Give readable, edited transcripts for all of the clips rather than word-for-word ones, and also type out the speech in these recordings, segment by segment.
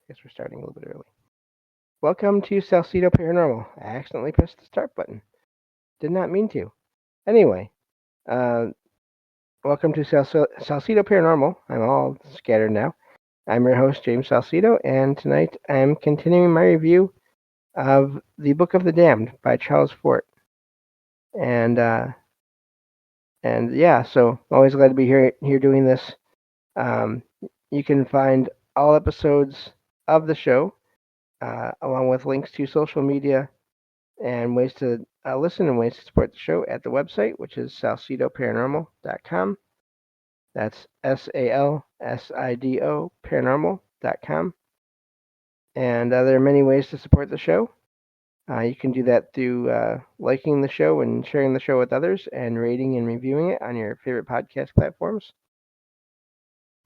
guess we're starting a little bit early. Welcome to Salsido Paranormal. I accidentally pressed the start button. Did not mean to. Anyway, uh, welcome to Salsido Paranormal. I'm all scattered now. I'm your host, James Salsido, and tonight I'm continuing my review of The Book of the Damned by Charles Fort. And yeah, so always glad to be here doing this. Um, you can find all episodes of the show, along with links to social media and ways to listen and ways to support the show at the website, which is salsidoparanormal.com. That's SALSIDO paranormal.com. And there are many ways to support the show. You can do that through liking the show and sharing the show with others and rating and reviewing it on your favorite podcast platforms.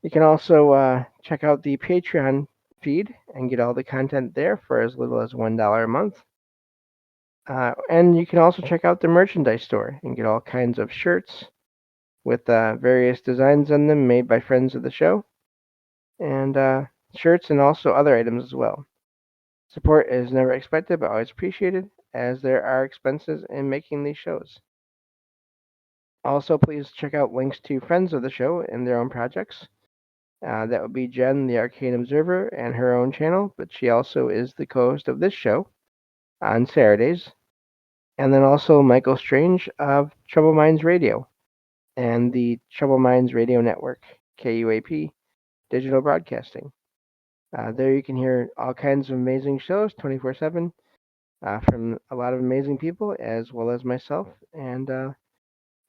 You can also check out the Patreon feed and get all the content there for as little as $1 a month. And you can also check out the merchandise store and get all kinds of shirts with various designs on them made by friends of the show, and shirts and also other items as well. Support is never expected but always appreciated, as there are expenses in making these shows. Also, please check out links to friends of the show and their own projects. That would be Jen, the Arcane Observer, and her own channel, but she also is the co-host of this show on Saturdays. And then also Michael Strange of Trouble Minds Radio and the Trouble Minds Radio Network, KUAP, Digital Broadcasting. There you can hear all kinds of amazing shows 24/7 from a lot of amazing people as well as myself, and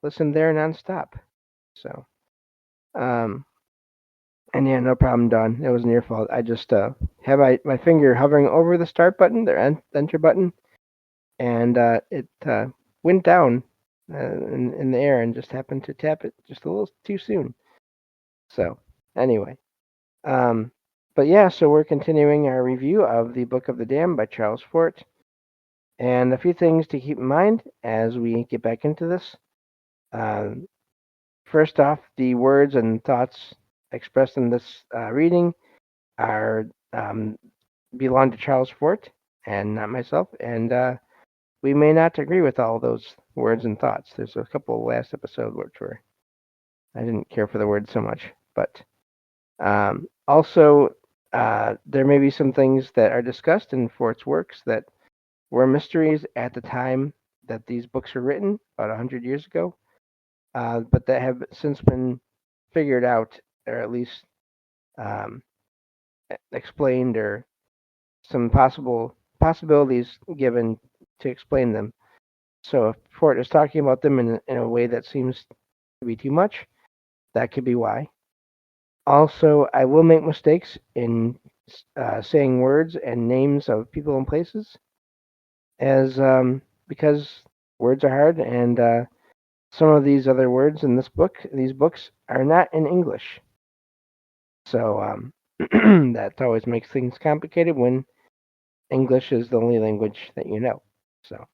listen there nonstop. So, um, and yeah, no problem, Don. It wasn't your fault. I just have my finger hovering over the start button, the enter button, and it went down in the air and just happened to tap it just a little too soon. So, anyway, but yeah, so we're continuing our review of The Book of the Damned by Charles Fort, and a few things to keep in mind as we get back into this. Um, First off, the words and thoughts expressed in this reading are belong to Charles Fort and not myself, and we may not agree with all those words and thoughts. There's a couple last episode which were I didn't care for the words so much, but also there may be some things that are discussed in Fort's works that were mysteries at the time that these books were written, about 100 years ago, but that have since been figured out, or at least um, explained, or some possibilities given to explain them. So if Fort is talking about them in a way that seems to be too much, that could be why. Also, I will make mistakes in saying words and names of people and places, as because words are hard, and some of these other words in these books, are not in English. So that always makes things complicated when English is the only language that you know. So,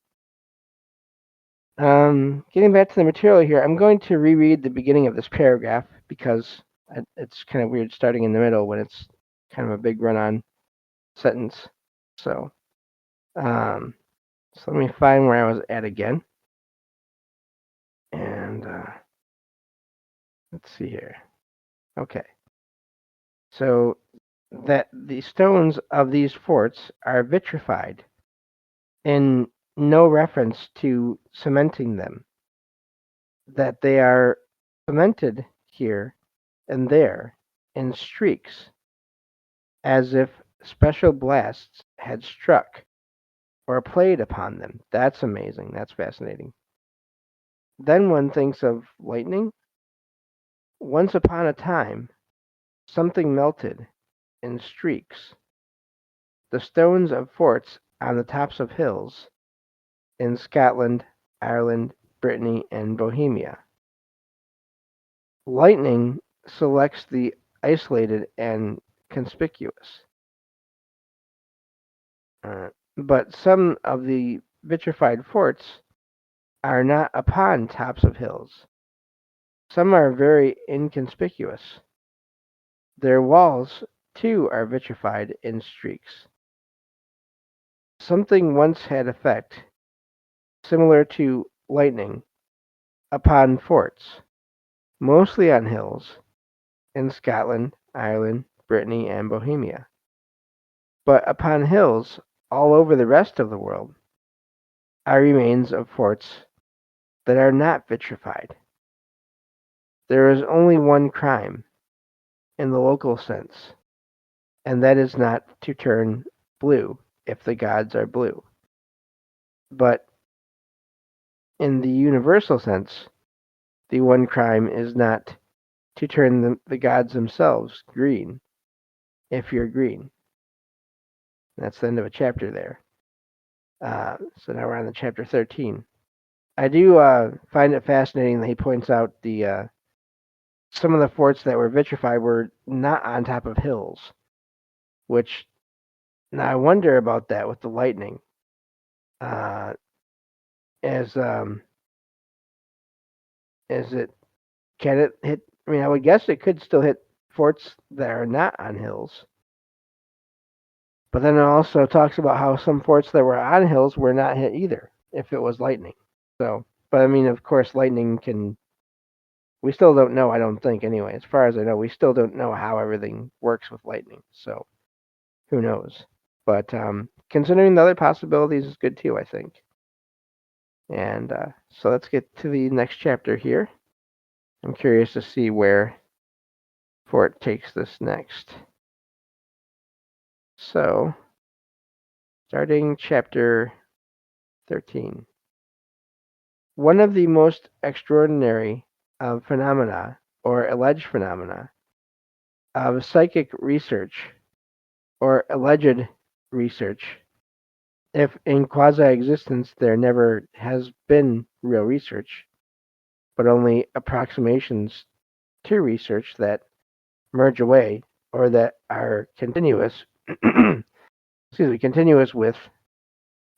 getting back to the material here, I'm going to reread the beginning of this paragraph because it's kind of weird starting in the middle when it's kind of a big run-on sentence. So, so let me find where I was at again. And let's see here. Okay. So that the stones of these forts are vitrified, in no reference to cementing them, that they are cemented here and there in streaks, as if special blasts had struck or played upon them. That's amazing. That's fascinating. Then one thinks of lightning. Once upon a time, something melted in streaks. The stones of forts on the tops of hills in Scotland, Ireland, Brittany, and Bohemia. Lightning selects the isolated and conspicuous. But some of the vitrified forts are not upon tops of hills. Some are very inconspicuous. Their walls too are vitrified in streaks. Something once had effect, similar to lightning, upon forts, mostly on hills, in Scotland, Ireland, Brittany, and Bohemia. But upon hills all over the rest of the world are remains of forts that are not vitrified. There is only one crime, in the local sense, and that is not to turn blue if the gods are blue. But in the universal sense, the one crime is not to turn the gods themselves green if you're green. That's the end of a chapter there. So now we're on to chapter 13. I do find it fascinating that he points out the some of the forts that were vitrified were not on top of hills, which now I wonder about that with the lightning. Uh, as is it can it hit? I mean, I would guess it could still hit forts that are not on hills. But then it also talks about how some forts that were on hills were not hit either if it was lightning. So, but I mean, of course, lightning can. We still don't know. I don't think anyway. As far as I know, we still don't know how everything works with lightning. So who knows? But considering the other possibilities is good too, I think. And so let's get to the next chapter here. I'm curious to see where Fort takes this next. So, starting chapter 13. One of the most extraordinary of phenomena, or alleged phenomena, of psychic research, or alleged research, if in quasi-existence there never has been real research, but only approximations to research that merge away or that are continuous, continuous with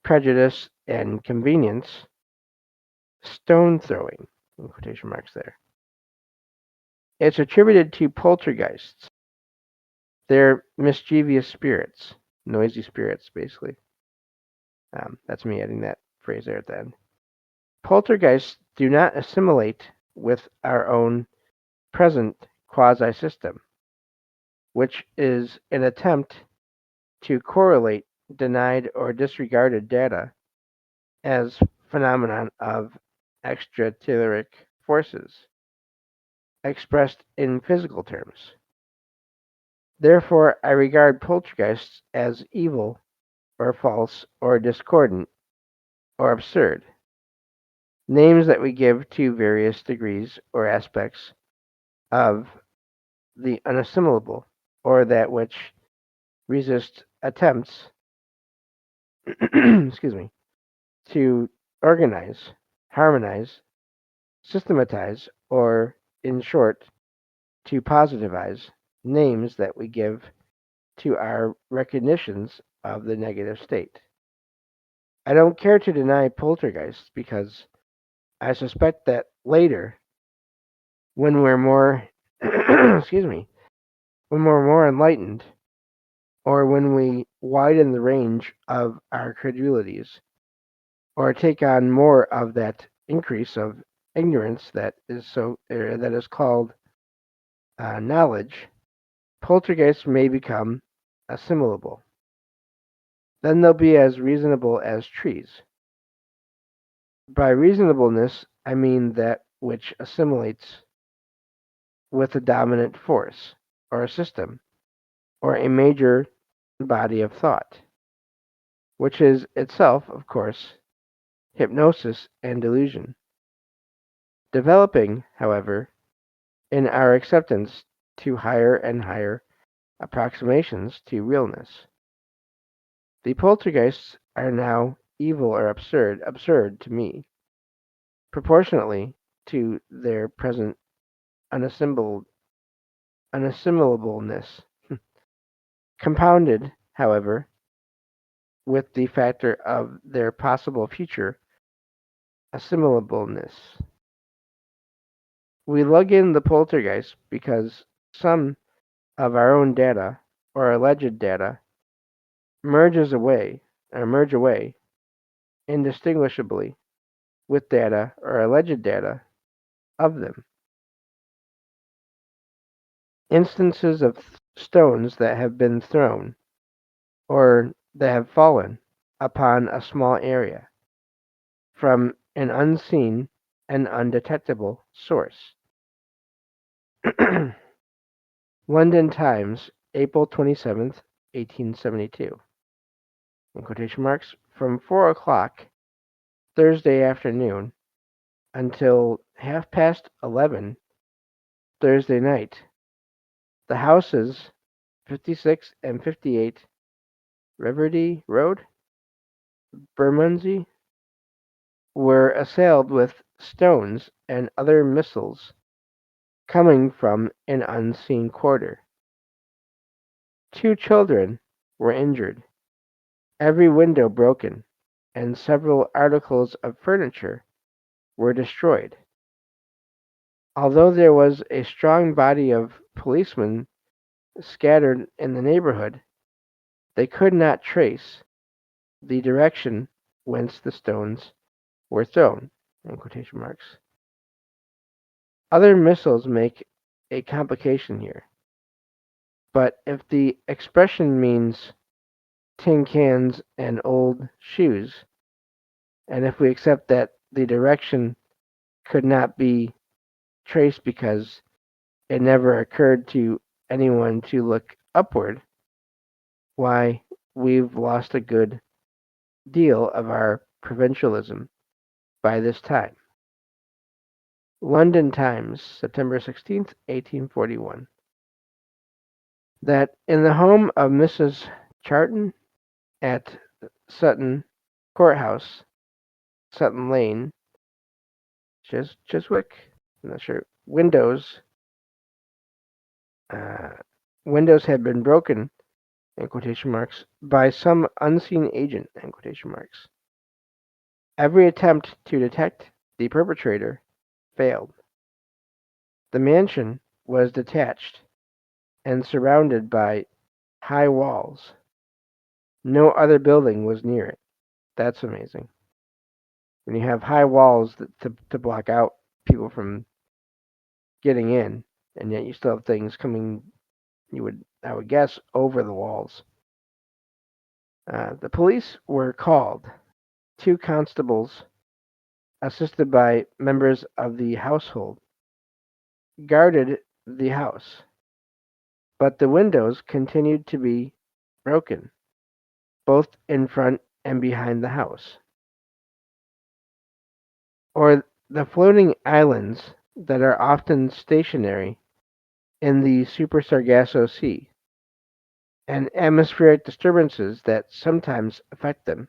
prejudice and convenience, stone throwing, in quotation marks there. It's attributed to poltergeists. They're mischievous spirits, noisy spirits, basically. That's me adding that phrase there at the end. Poltergeists do not assimilate with our own present quasi-system, which is an attempt to correlate denied or disregarded data as phenomenon of extraterritorial forces, expressed in physical terms. Therefore, I regard poltergeists as evil, or false, or discordant, or absurd, names that we give to various degrees or aspects of the unassimilable, or that which resist attempts excuse me, to organize, harmonize, systematize, or, in short, to positivize names that we give to our recognitions of the negative state. I don't care to deny poltergeists because I suspect that later, when we're more, excuse me, when we're more enlightened, or when we widen the range of our credulities, or take on more of that increase of ignorance that is called knowledge, poltergeists may become assimilable. Then they'll be as reasonable as trees. By reasonableness, I mean that which assimilates with a dominant force, or a system, or a major body of thought, which is itself, of course, hypnosis and delusion. Developing, however, in our acceptance to higher and higher approximations to realness. The poltergeists are now evil or absurd to me, proportionately to their present unassimilableness, compounded, however, with the factor of their possible future assimilableness. We lug in the poltergeist because some of our own data or alleged data merge away indistinguishably with data or alleged data of them. Instances of stones that have been thrown or that have fallen upon a small area from an unseen and undetectable source. London Times, April 27th, 1872. In quotation marks, from 4 o'clock Thursday afternoon until 11:30 Thursday night, the houses 56 and 58 Reverdy Road, Bermondsey, were assailed with stones and other missiles coming from an unseen quarter. 2 children were injured, every window broken, and several articles of furniture were destroyed. Although there was a strong body of policemen scattered in the neighborhood, they could not trace the direction whence the stones were thrown. In quotation marks. Other missiles make a complication here, but if the expression means tin cans and old shoes, and if we accept that the direction could not be traced because it never occurred to anyone to look upward, why, we've lost a good deal of our provincialism by this time. London Times, September 16th, 1841. That in the home of Mrs. Charton at Sutton Courthouse, Sutton Lane, Chiswick, I'm not sure, uh, windows had been broken, in quotation marks, by some unseen agent, in quotation marks. Every attempt to detect the perpetrator failed. The mansion was detached and surrounded by high walls. No other building was near it. That's amazing. When you have high walls to block out people from getting in, and yet you still have things coming, I would guess, over the walls. The police were called. 2 constables, assisted by members of the household, guarded the house, but the windows continued to be broken, both in front and behind the house. Or the floating islands that are often stationary in the Super Sargasso Sea, and atmospheric disturbances that sometimes affect them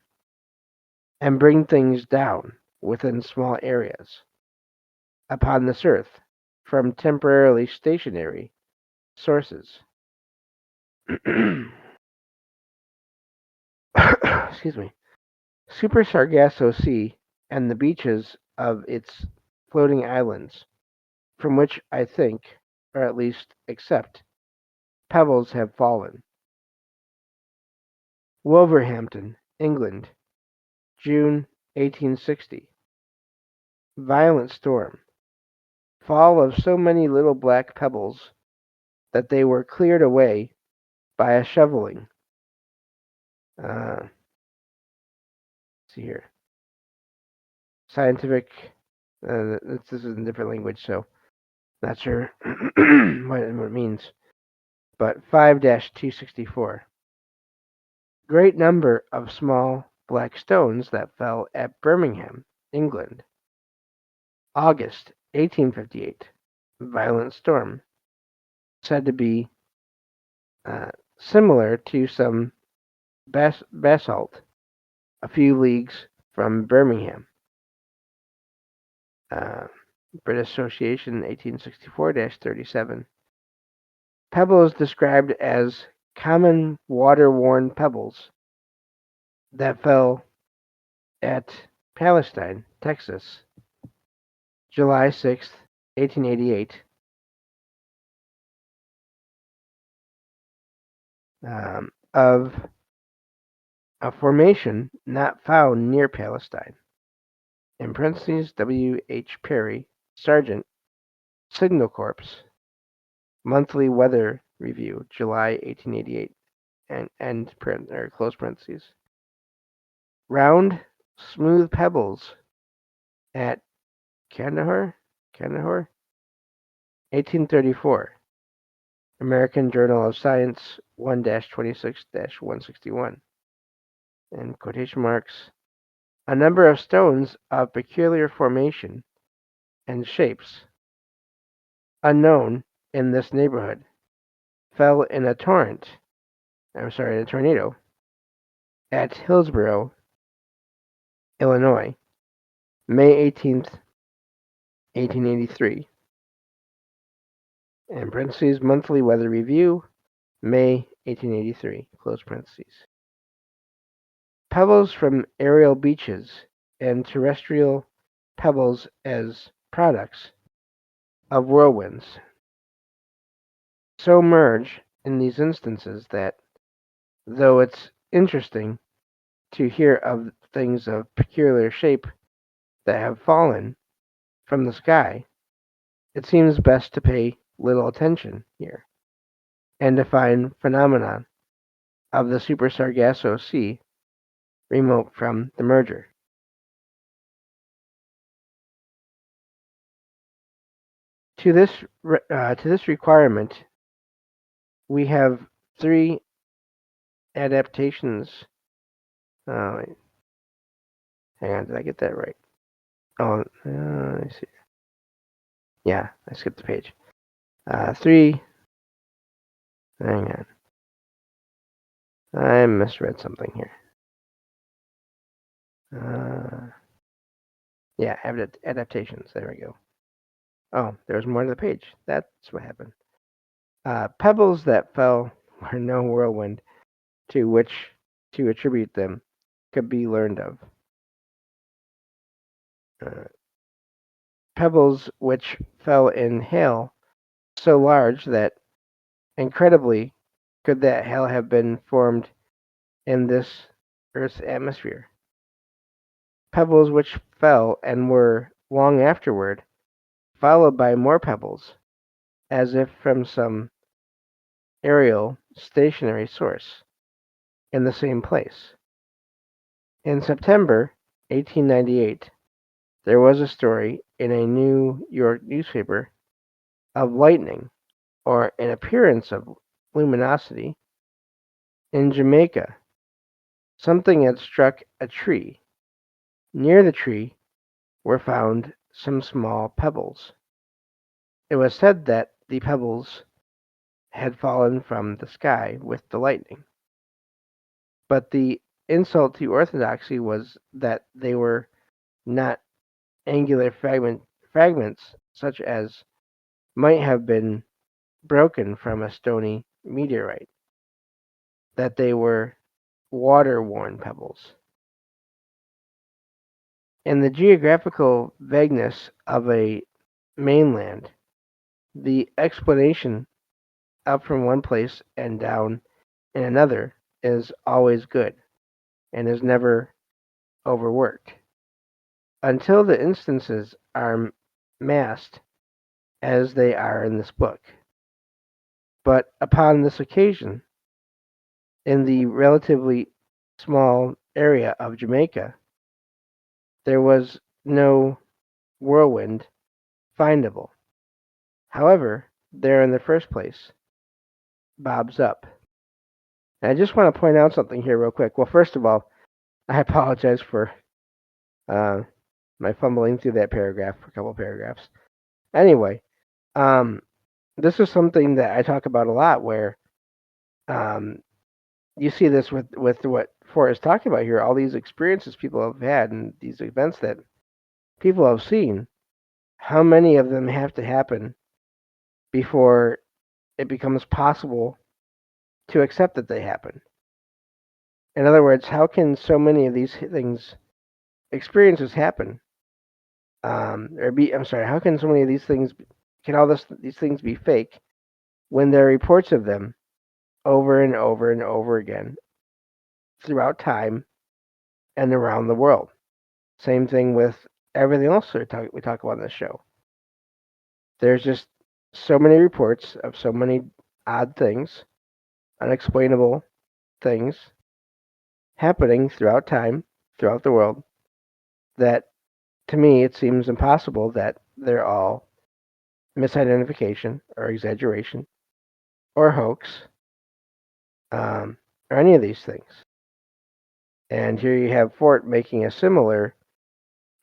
and bring things down within small areas upon this earth from temporarily stationary sources. Excuse me. Super Sargasso Sea and the beaches of its floating islands, from which I think, or at least accept, pebbles have fallen. Wolverhampton, England, June 1860. Violent storm. Fall of so many little black pebbles that they were cleared away by a shoveling. Let's see here. Scientific. This is in a different language, so not sure what it means. But 5-264. Great number of small black stones that fell at Birmingham, England. August 1858. Violent storm. Said to be similar to some basalt a few leagues from Birmingham. Uh, British Association 1864-37. Pebbles described as common water-worn pebbles that fell at Palestine, Texas, July 6th, 1888. of a formation not found near Palestine. In parentheses, W. H. Perry, Sergeant, Signal Corps, Monthly Weather Review, July 1888, and close parentheses. Round, smooth pebbles at Kandahar, 1834. American Journal of Science 1-26-161. In quotation marks, a number of stones of peculiar formation and shapes, unknown in this neighborhood, fell in a tornado, at Hillsborough, Illinois, May 18th, 1883. In parentheses, Monthly Weather Review, May 1883, close parentheses. Pebbles from aerial beaches and terrestrial pebbles as products of whirlwinds so merge in these instances that, though it's interesting to hear of things of peculiar shape that have fallen from the sky, it seems best to pay little attention here and to find phenomena of the Super Sargasso Sea remote from the merger. To this requirement, we have three adaptations. Wait, hang on, did I get that right? Oh, let me see. Yeah, I skipped the page. Three. Hang on. I misread something here. Yeah, adaptations. There we go. Oh, there's more to the page. That's what happened. Pebbles that fell were no whirlwind to which to attribute them could be learned of. Pebbles which fell in hail so large that, incredibly, could that hail have been formed in this Earth's atmosphere. Pebbles which fell and were, long afterward, followed by more pebbles, as if from some aerial, stationary source, in the same place. In September 1898, there was a story in a New York newspaper of lightning, or an appearance of luminosity, in Jamaica. Something had struck a tree. Near the tree were found some small pebbles. It was said that the pebbles had fallen from the sky with the lightning. But the insult to orthodoxy was that they were not angular fragments such as might have been broken from a stony meteorite, that they were water-worn pebbles. In the geographical vagueness of a mainland, the explanation up from one place and down in another is always good, and is never overworked, until the instances are massed as they are in this book. But upon this occasion, in the relatively small area of Jamaica, there was no whirlwind findable. However, there in the first place, Bob's up. And I just want to point out something here real quick. Well, first of all, I apologize for my fumbling through that paragraph, a couple paragraphs. Anyway, this is something that I talk about a lot, where you see this with what Forrest is talking about here, all these experiences people have had and these events that people have seen. How many of them have to happen before it becomes possible to accept that they happen? In other words, how can so many of these experiences happen? How can so many of these things, can these things be fake when there are reports of them over and over and over again throughout time and around the world. Same thing with everything else we talk about in this show. There's just so many reports of so many odd things, unexplainable things happening throughout time, throughout the world, that to me it seems impossible that they're all misidentification or exaggeration or hoax or any of these things. And here you have Fort making a similar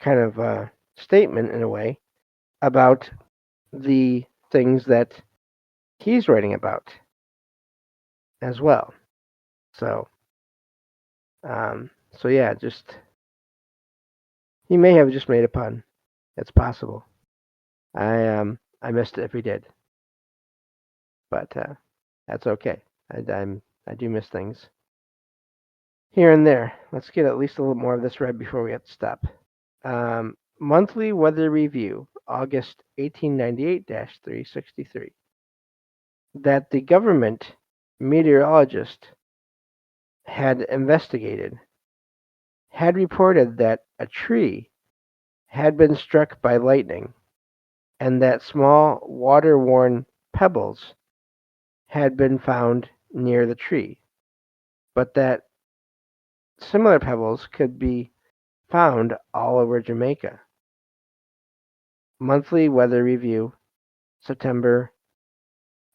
kind of statement in a way about the things that he's writing about as well. So, so yeah, just he may have just made a pun. It's possible. I missed it if he did, but that's okay. I do miss things here and there. Let's get at least a little more of this read before we have to stop. Monthly Weather Review, August 1898-363. That the government meteorologist had investigated had reported that a tree had been struck by lightning and that small water-worn pebbles had been found near the tree, but that similar pebbles could be found all over Jamaica. Monthly Weather Review, September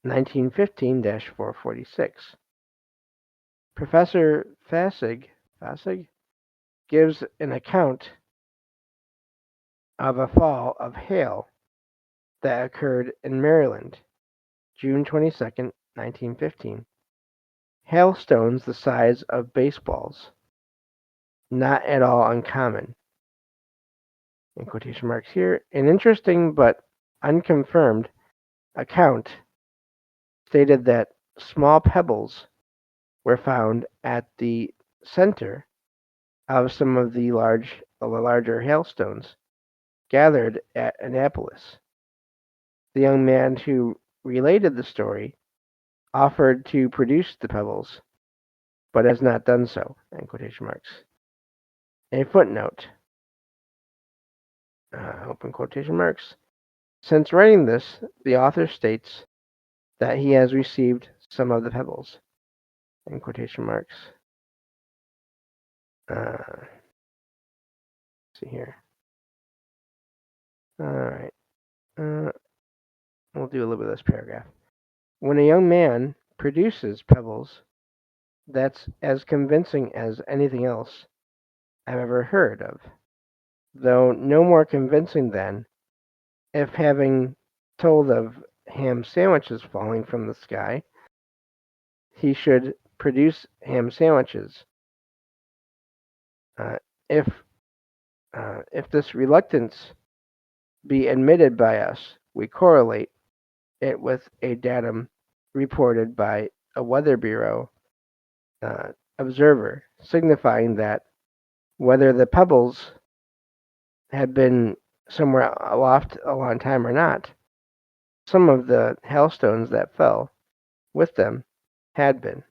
1915-446. Professor Fassig gives an account of a fall of hail that occurred in Maryland, June 22nd, 1915. Hailstones the size of baseballs, not at all uncommon. In quotation marks here, an interesting but unconfirmed account stated that small pebbles were found at the center of some of the larger hailstones gathered at Annapolis. The young man who related the story offered to produce the pebbles, but has not done so. In quotation marks. A footnote. Open quotation marks. Since writing this, the author states that he has received some of the pebbles. In quotation marks. Let's see here. All right. We'll do a little bit of this paragraph. When a young man produces pebbles, that's as convincing as anything else I've ever heard of, though no more convincing than if having told of ham sandwiches falling from the sky, he should produce ham sandwiches. Uh, if if this reluctance be admitted by us, we correlate it with a datum reported by a Weather Bureau observer, signifying that whether the pebbles had been somewhere aloft a long time or not, some of the hailstones that fell with them had been.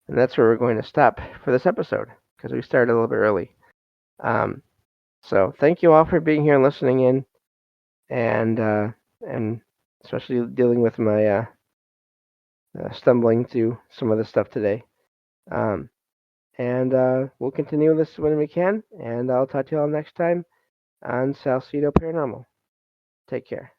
And that's where we're going to stop for this episode because we started a little bit early. So thank you all for being here and listening in, and especially dealing with my stumbling through some of the stuff today. And we'll continue this when we can, and I'll talk to you all next time on Salsido Paranormal. Take care.